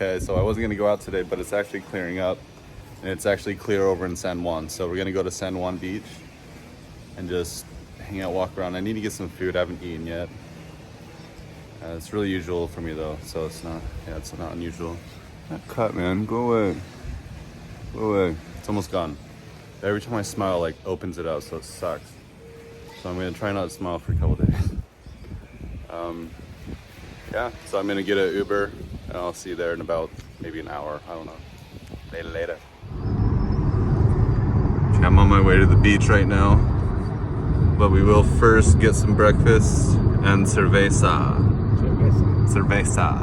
Okay, so I wasn't gonna go out today, but it's actually clearing up, and it's actually clear over in San Juan. So we're gonna go to San Juan Beach and just hang out, walk around. I need to get some food. I haven't eaten yet. It's really usual for me though, so it's not. Yeah, it's not unusual. That cut, man. Go away. Go away. It's almost gone. Every time I smile, like opens it out, so it sucks. So I'm gonna try not to smile for a couple days. Yeah, so I'm gonna get an Uber, and I'll see you there in about maybe an hour. I don't know. Later. Okay, I'm on my way to the beach right now, but we will first get some breakfast and cerveza. Cerveza.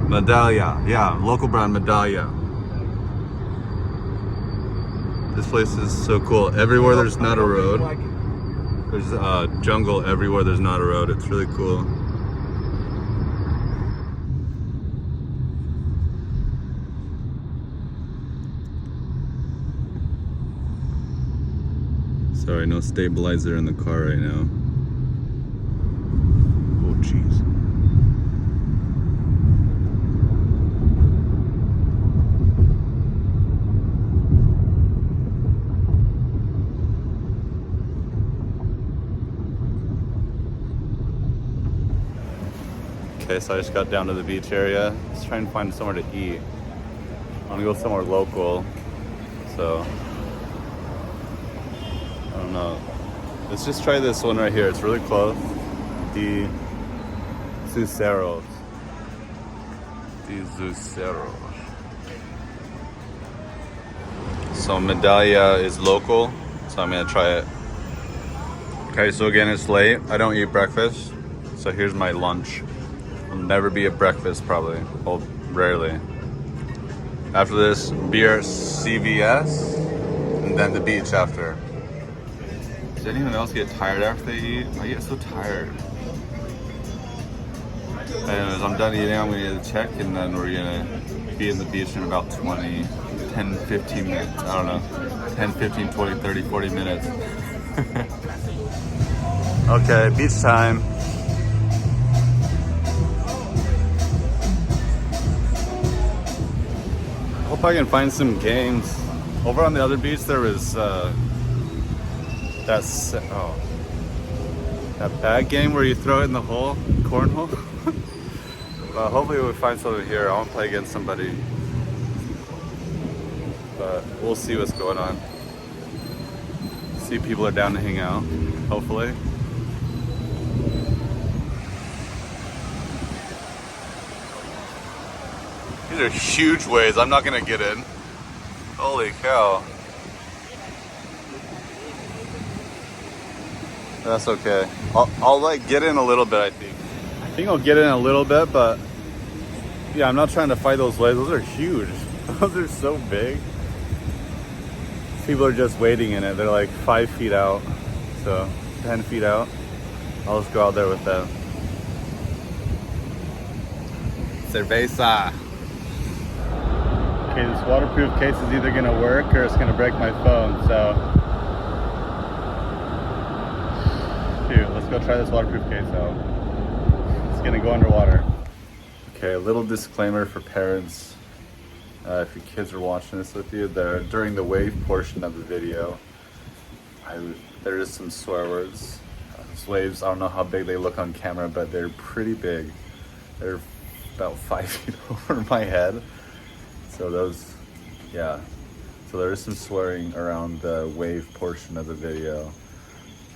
Medalla. Yeah, local brand Medalla. This place is so cool. Everywhere there's not a road. There's jungle everywhere there's not a road. It's really cool. Sorry, no stabilizer in the car right now. Oh, jeez. Okay, so I just got down to the beach area. Just trying to find somewhere to eat. I want to go somewhere local, so I don't know. Let's just try this one right here. It's really close. The Zuceros. The Zuceros. So Medalla is local, so I'm gonna try it. Okay, so again, it's late. I don't eat breakfast, so here's my lunch. Will never be at breakfast, probably. Well, rarely. After this, beer at CVS, and then the beach after. Does anyone else get tired after they eat? I get so tired. Anyways, I'm done eating. I'm gonna get a check, and then we're gonna be in the beach in about 10, 15 minutes. I don't know. 10, 15, 20, 30, 40 minutes. Okay, beach time. Hope I can find some games. Over on the other beach there was that bag game where you throw it in the hole, cornhole. Well, hopefully we'll find something here. I want to play against somebody, but we'll see what's going on. See if people are down to hang out, hopefully. These are huge waves. I'm not gonna get in. Holy cow. That's okay. I'll like get in a little bit, I think. I think I'll get in a little bit, but yeah, I'm not trying to fight those waves. Those are huge. Those are so big. People are just waiting in it. They're like 5 feet out. So 10 feet out. I'll just go out there with them. Cerveza. Okay, this waterproof case is either gonna work or it's gonna break my phone, so shoot, let's go try this waterproof case out. It's gonna go underwater. Okay, a little disclaimer for parents. If your kids are watching this with you, during the wave portion of the video, there is some swear words. These waves, I don't know how big they look on camera, but they're pretty big. They're about 5 feet over my head. So those, yeah. So there is some swearing around the wave portion of the video.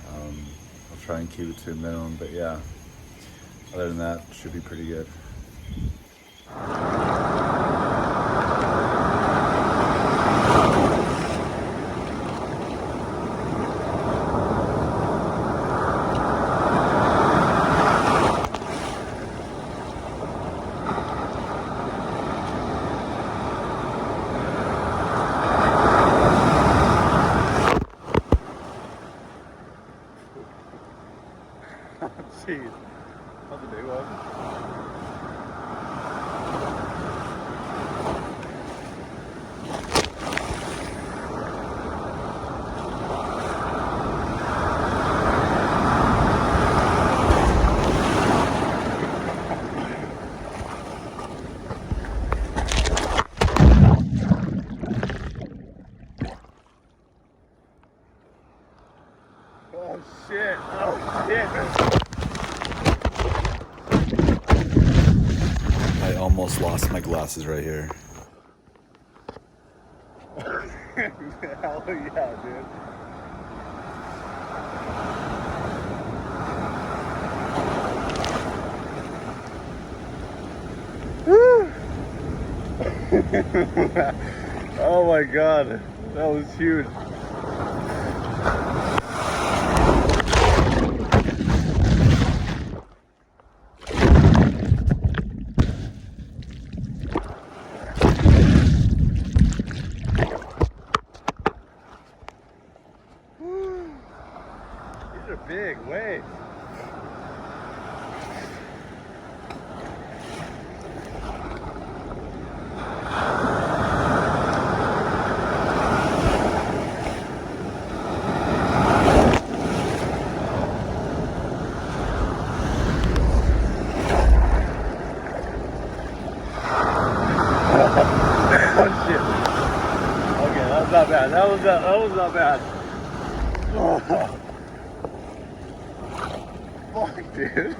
I'll try and keep it to a minimum, but yeah. Other than that, should be pretty good. Jeez, that was a big one. almost lost my glasses right here. Hell yeah, dude. Oh my god, that was huge. These are big waves. Oh shit. Okay, that was not bad. That was not bad. Oh. Fuck, dude.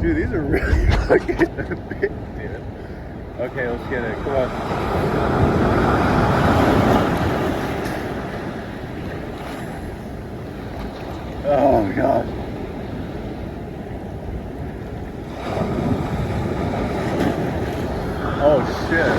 Dude, these are really fucking big, dude. Okay, let's get it. Come on. Oh my god. Oh shit.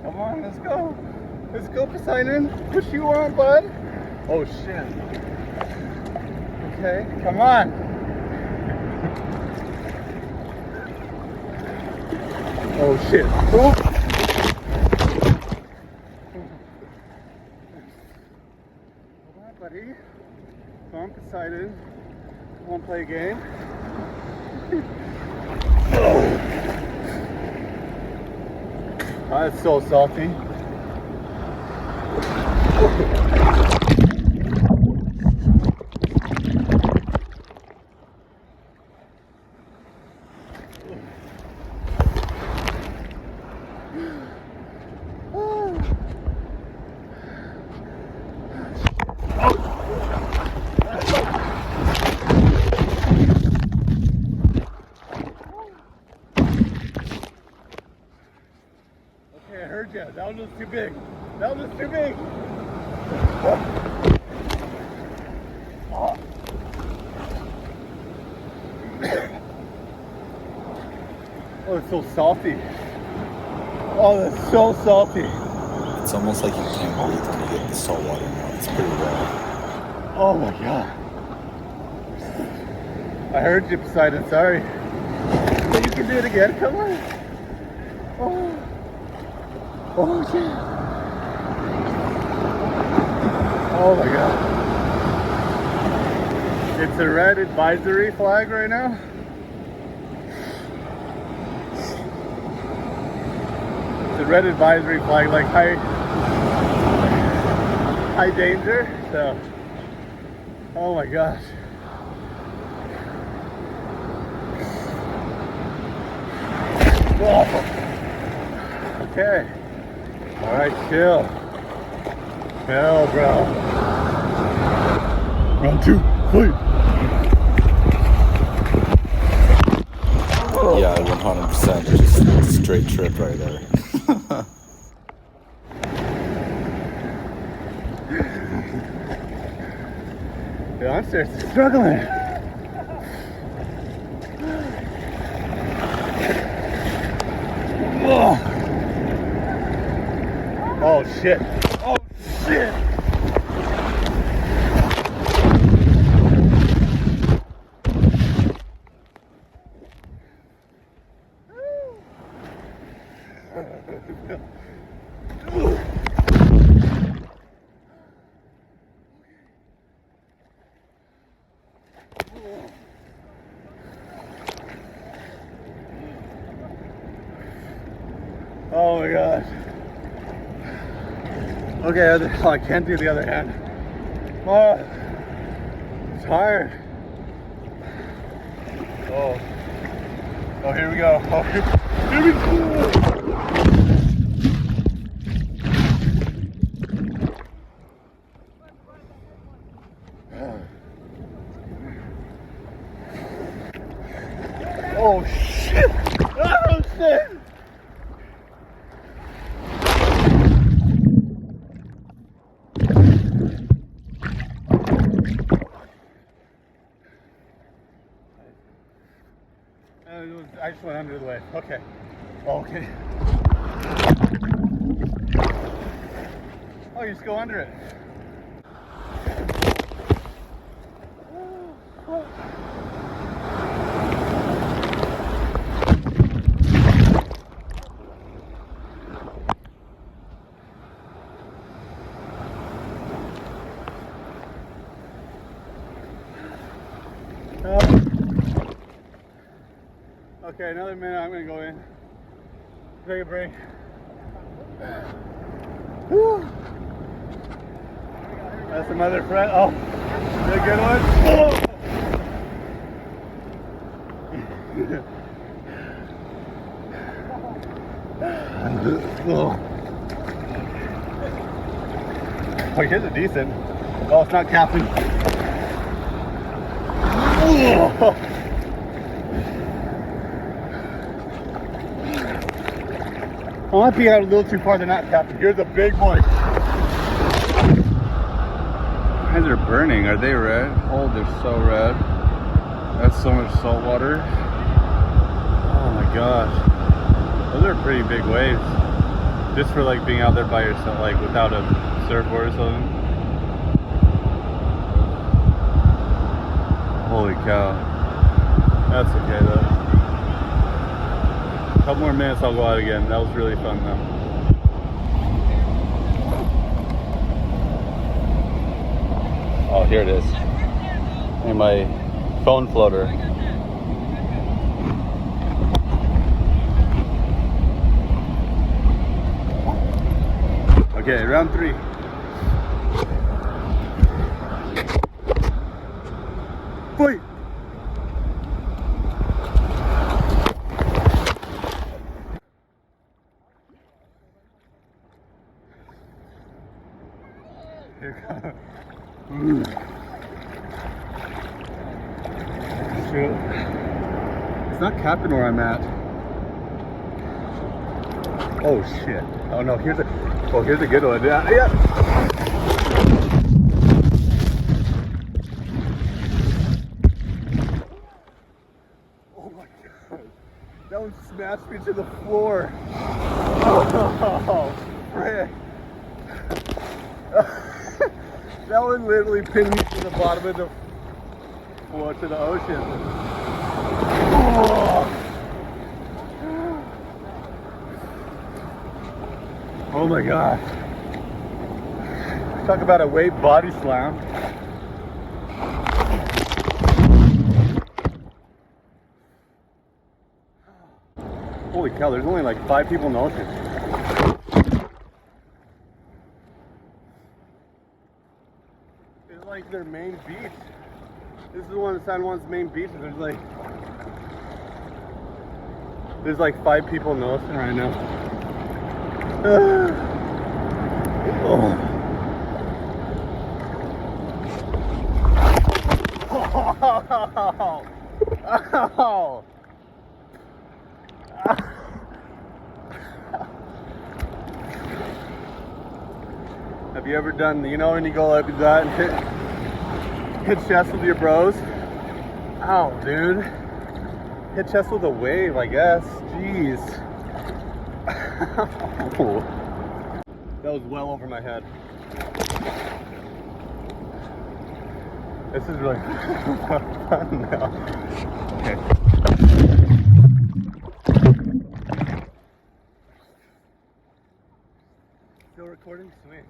Come on, let's go. Let's go, Poseidon. Push you on, bud. Oh shit. Okay, come on. Oh shit. Oh. Come on, buddy. Come on, Poseidon. Want to play a game? Oh, that's so salty. Okay, I heard you. That one was too big. That one was too big. Oh, it's so salty. Oh, that's so salty. It's almost like you can't breathe when you get the salt water now. It's pretty raw. Oh my god. I heard you, Poseidon. Sorry. But you can do it again. Come on. Oh. Oh yeah. Oh my god. It's a red advisory flag right now. It's a red advisory flag, like high danger. So, oh my gosh. Whoa. Okay. All right, chill. Chill, bro. Round two, fight. Yeah, 100%. Just straight trip right there. Dude, I'm seriously struggling. Oh. Oh shit. Oh shit. Oh my gosh. Okay, oh, I can't do the other hand. Oh, I'm tired. Oh, here we go. Oh, here we go. Oh shit! Oh shit! I just went under the wave. Okay. Okay. Oh, you just go under it. Okay, another minute. I'm gonna go in. Take a break. Whew. That's another friend. Oh, is that a good one? Oh. Oh, here's a decent. Oh, it's not capping. Oh. I might be out a little too far to not captain. Here's a big one. Eyes are burning. Are they red? Oh, they're so red. That's so much salt water. Oh my gosh. Those are pretty big waves. Just for like being out there by yourself, like without a surfboard or something. Holy cow. That's okay though. A couple more minutes, I'll go out again. That was really fun though. Oh, here it is. And my phone floater. Okay, round 3. Wait. Here comes. Shoot. It's not capping where I'm at. Oh shit. Oh no, here's a good one. Yeah, yeah. Oh my god. That one smashed me to the floor. Oh, frick. That one literally pinned me to the bottom of the floor to the ocean. Oh my gosh. Talk about a wave body slam. Holy cow, there's only like 5 people in the ocean. It's like their main beach. This is one of San Juan's main beaches. There's like 5 people in the ocean right now. Oh. Oh. Have you ever done, you know, when you go up that and hit chest with your bros? Ow, dude. Hit chest with a wave, I guess. Jeez. That was well over my head. This is really fun now. Okay. Still recording? Sweet.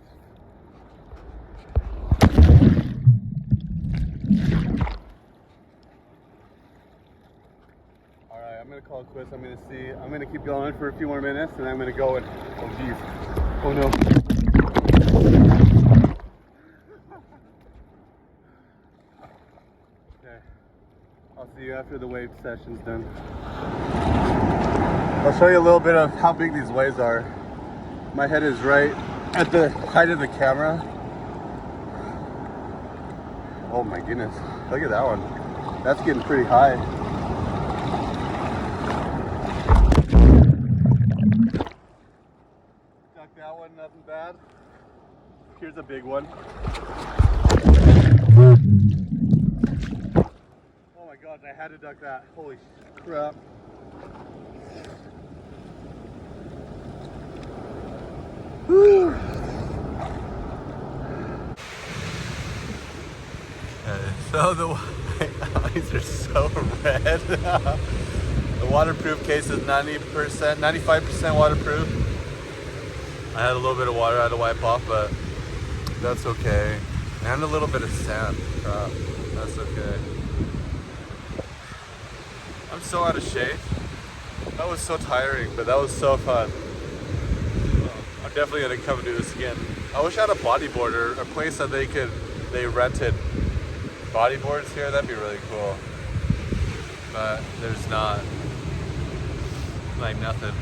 Alright, I'm gonna call it quits. I'm gonna keep going for a few more minutes and I'm gonna go and, oh geez. Oh no. Okay. I'll see you after the wave session's done. I'll show you a little bit of how big these waves are. My head is right at the height of the camera. Oh my goodness, look at that one. That's getting pretty high. Duck that one, nothing bad. Here's a big one. Oh my god, I had to duck that. Holy crap. Whew. So these are so red. The waterproof case is 90%, 95% waterproof. I had a little bit of water I had to wipe off, but that's okay. And a little bit of sand. Crap. That's okay. I'm so out of shape. That was so tiring, but that was so fun. I'm definitely gonna come do this again. I wish I had a bodyboarder, a place that they rented bodyboards here. That'd be really cool. But there's not. Like nothing.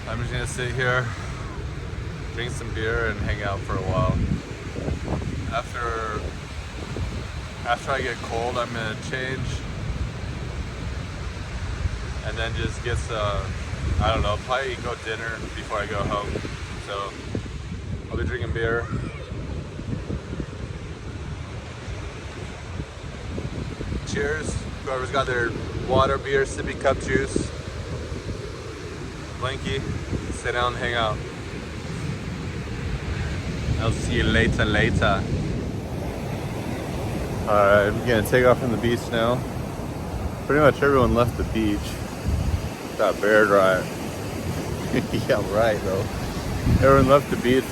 I'm just gonna sit here, drink some beer, and hang out for a while. After I get cold, I'm gonna change, and then just get some, I don't know, probably go dinner before I go home. So I'll be drinking beer. Cheers, whoever's got their water, beer, sippy cup juice. Blanky, sit down and hang out. I'll see you later. Alright, I'm gonna take off from the beach now. Pretty much everyone left the beach. Got bear dry. Yeah, right though. Everyone left the beach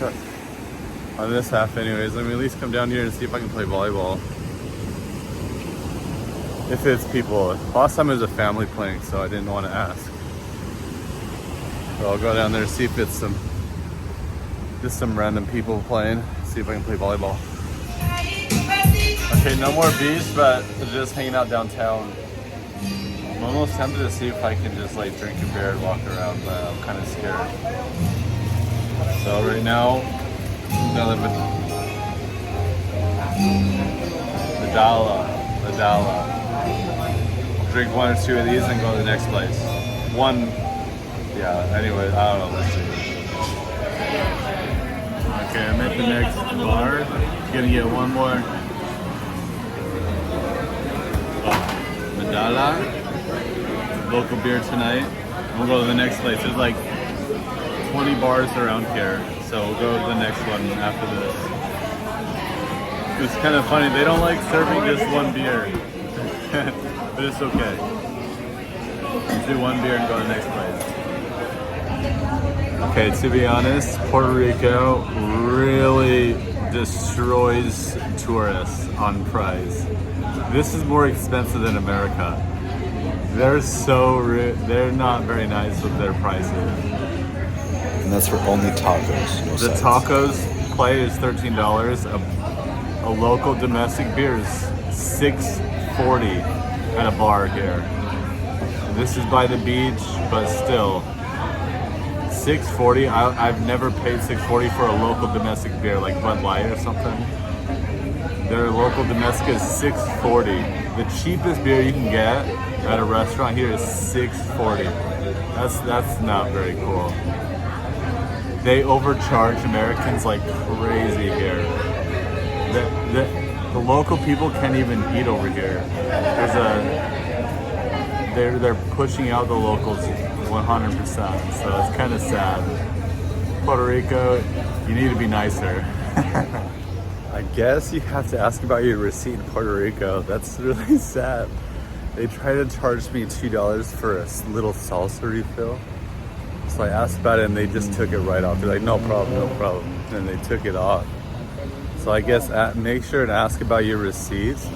on this half anyways. Let me at least come down here and see if I can play volleyball. If it's people. Last time it was a family playing, so I didn't want to ask. So I'll go down there and see if it's just some random people playing. See if I can play volleyball. Okay, no more beach, but just hanging out downtown. I'm almost tempted to see if I can just like drink a beer and walk around, but I'm kind of scared. So right now, another Medalla. Drink one or two of these and go to the next place. One, yeah, anyway, I don't know, let's see. Okay, I'm at the next bar. Gonna get one more Medalla, local beer tonight. We'll go to the next place. There's like 20 bars around here, so we'll go to the next one after this. It's kind of funny, they don't like serving just one beer, but it's okay. Let's do one beer and go to the next place. Okay, to be honest, Puerto Rico really destroys tourists on price. This is more expensive than America. They're not very nice with their prices. And that's for only tacos. No The sides. tacos plate is $13. A local domestic beer is $6.40 at a bar here. This is by the beach, but still. $6.40. I've never paid $6.40 for a local domestic beer like Bud Light or something. Their local domestic is $6.40. The cheapest beer you can get at a restaurant here is $6.40. That's not very cool. They overcharge Americans like crazy here. The local people can't even eat over here. They're pushing out the locals 100%, so it's kind of sad. Puerto Rico, you need to be nicer. I guess you have to ask about your receipt in Puerto Rico. That's really sad. They tried to charge me $2 for a little salsa refill. So I asked about it and they just took it right off. They're like, no problem. And they took it off. So I guess make sure and ask about your receipts,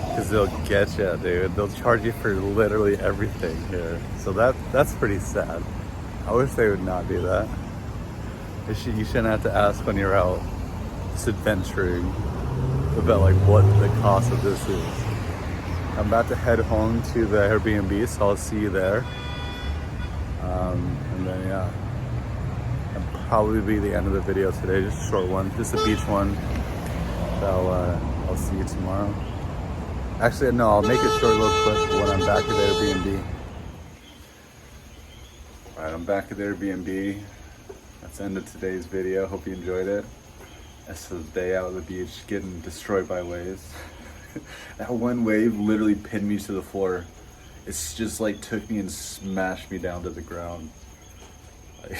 because they'll get you, dude. They'll charge you for literally everything here. So that's pretty sad. I wish they would not do that. You shouldn't have to ask when you're out just adventuring. about like what the cost of this is. I'm about to head home to the Airbnb, so I'll see you there. And then yeah, that'll probably be the end of the video today. Just a short one, just a beach one. So I'll see you tomorrow. Actually, no, I'll make a short little clip when I'm back at the Airbnb. Alright, I'm back at the Airbnb. That's the end of today's video. Hope you enjoyed it. That's the day out of the beach, getting destroyed by waves. That one wave literally pinned me to the floor. It's just like took me and smashed me down to the ground. Like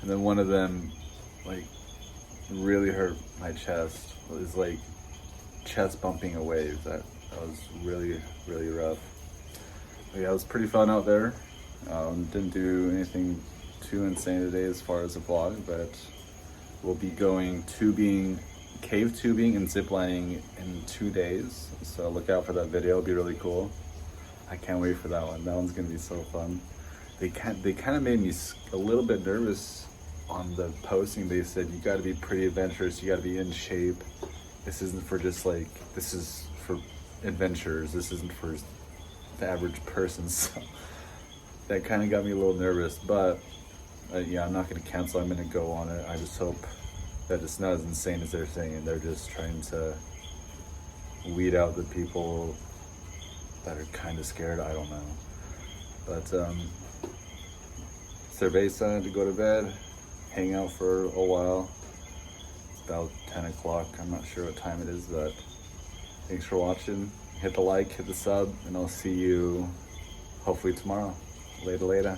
and then one of them like really hurt my chest. It was like chest bumping a wave. That was really, really rough. But yeah, it was pretty fun out there. Didn't do anything too insane today as far as a vlog, but we'll be going cave tubing and ziplining in 2 days. So look out for that video, it'll be really cool. I can't wait for that one. That one's gonna be so fun. They kind of made me a little bit nervous on the posting. They said you got to be pretty adventurous, you got to be in shape. This isn't for just like, this is for adventurers. This isn't for the average person. So that kind of got me a little nervous, but yeah, I'm not gonna cancel. I'm gonna go on it. I just hope that it's not as insane as they're saying. They're just trying to weed out the people that are kind of scared. I don't know. But Cerveza to go to bed, hang out for a while. It's about 10 o'clock. I'm not sure what time it is, but thanks for watching. Hit the like, hit the sub, and I'll see you hopefully tomorrow. Later.